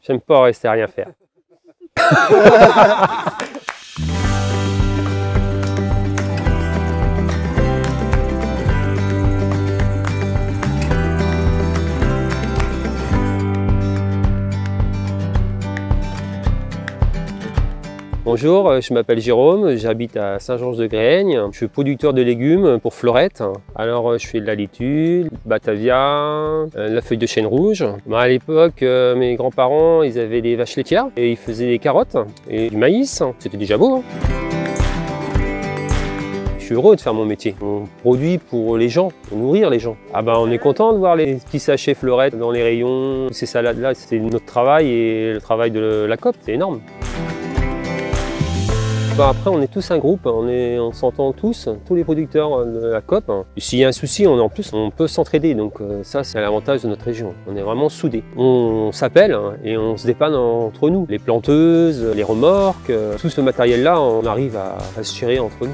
J'aime pas rester à rien faire. Bonjour, je m'appelle Jérôme, j'habite à Saint-Georges-de-Graisnes. Je suis producteur de légumes pour Fleurette. Alors je fais de la laitue, batavia, la feuille de chêne rouge. À l'époque, mes grands-parents ils avaient des vaches laitières et ils faisaient des carottes et du maïs. C'était déjà beau. Hein. Je suis heureux de faire mon métier. On produit pour les gens, pour nourrir les gens. Ah ben, on est content de voir les petits sachets Fleurette dans les rayons. Ces salades-là, c'est notre travail et le travail de la COP, c'est énorme. Après, on est tous un groupe, on s'entend tous les producteurs de la COP. S'il y a un souci, on peut s'entraider, donc ça c'est l'avantage de notre région. On est vraiment soudés. On s'appelle et on se dépanne entre nous. Les planteuses, les remorques, tout ce matériel-là, on arrive à se gérer entre nous.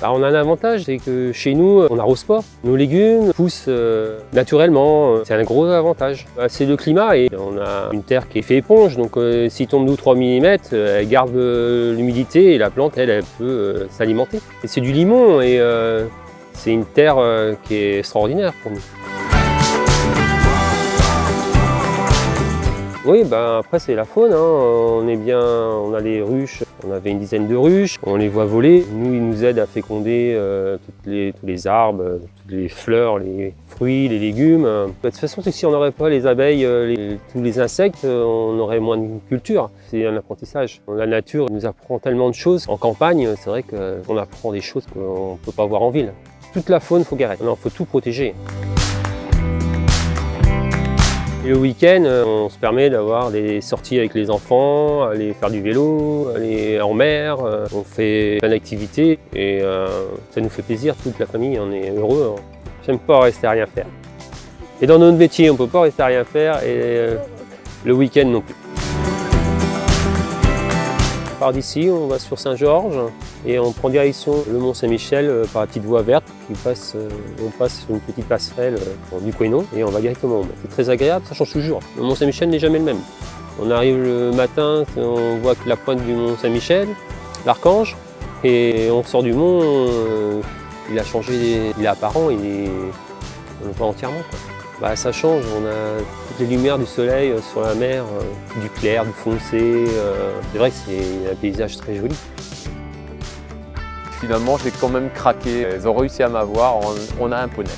Alors on a un avantage, c'est que chez nous, on n'arrose pas. Nos légumes poussent naturellement, c'est un gros avantage. C'est le climat et on a une terre qui est fait éponge, donc s'il tombe 2-3 mm, elle garde l'humidité et la plante, elle peut s'alimenter. Et c'est du limon et c'est une terre qui est extraordinaire pour nous. Oui, après c'est la faune, on a les ruches, on avait une dizaine de ruches, on les voit voler. Nous, ils nous aident à féconder tous les arbres, toutes les fleurs, les fruits, les légumes. De toute façon, si on n'aurait pas les abeilles, tous les insectes, on aurait moins de culture. C'est un apprentissage. La nature nous apprend tellement de choses. En campagne, c'est vrai qu'on apprend des choses qu'on ne peut pas voir en ville. Toute la faune, il faut garder. Il faut tout protéger. Et le week-end, on se permet d'avoir des sorties avec les enfants, aller faire du vélo, aller en mer. On fait plein d'activités et ça nous fait plaisir, toute la famille, on est heureux. J'aime pas rester à rien faire. Et dans notre métier, on ne peut pas rester à rien faire et le week-end non plus. On part d'ici, on va sur Saint-Georges et on prend direction le Mont-Saint-Michel par la petite voie verte qui passe, on passe sur une petite passerelle du Quénon et on va directement. C'est très agréable, ça change toujours. Le Mont-Saint-Michel n'est jamais le même. On arrive le matin, on voit que la pointe du Mont-Saint-Michel, l'Archange, et on sort du mont, il a changé, il est apparent, on le voit entièrement. Ça change, on a toutes les lumières du soleil sur la mer, du clair, du foncé. C'est vrai que c'est un paysage très joli. Finalement, j'ai quand même craqué. Ils ont réussi à m'avoir, on a un poney.